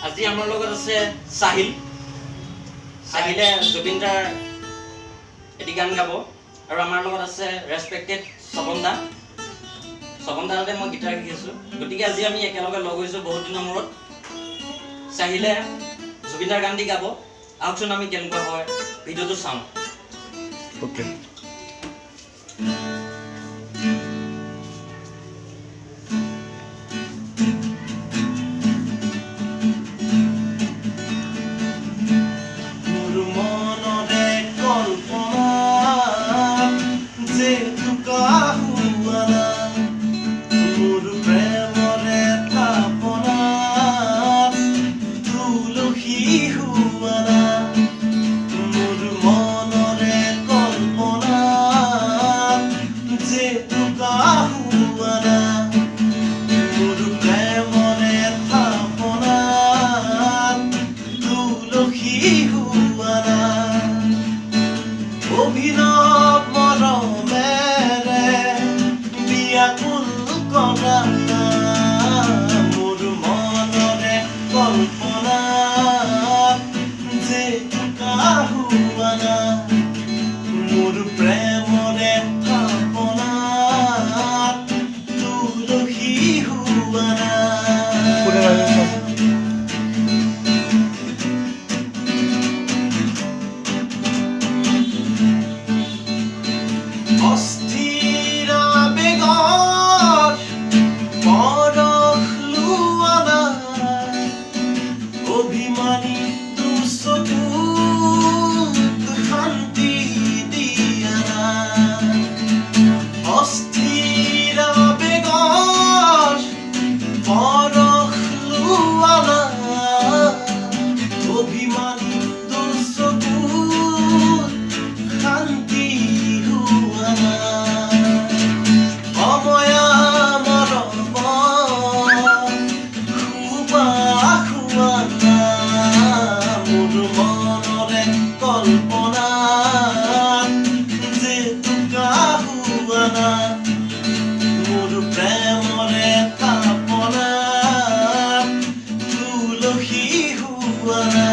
আজি আমাৰ লগত আছে সাহিল। সাহিলে জুবিনদাৰ এটি গান গাব আৰু আমাৰ লগত আছে ৰেসপেক্টেড স্বপনদা। স্বপনদাতে মই গিটাৰ শিকি আছো, গতিকে আজি আমি একেলগে লগ হৈছো বহুত দিনৰ মূৰত। সাহিলে জুবিনদাৰ গান দি গাব, আহকচোন আমি কেনেকুৱা হয় ভিডিঅ'টো চাওঁ। ওকে। অভিনৱ মৰমেৰে বিয়াকুল কৰা মোৰ মনৰে কল্পনাত যে কাহুৱানা মোৰ প্ৰেমৰে থাপনাত তুলসী হুৱানা। অস্থিৰ বেগৰ পৰশ লোৱানা অভিমানী দুচকুত শান্তি দিয়ানা। অস্থিৰ বেগৰ পৰশ লোৱানা অভিমানী দুচকুত শান্তি মোৰ প্ৰেমৰে থাপনা তুলসী হুৱানা।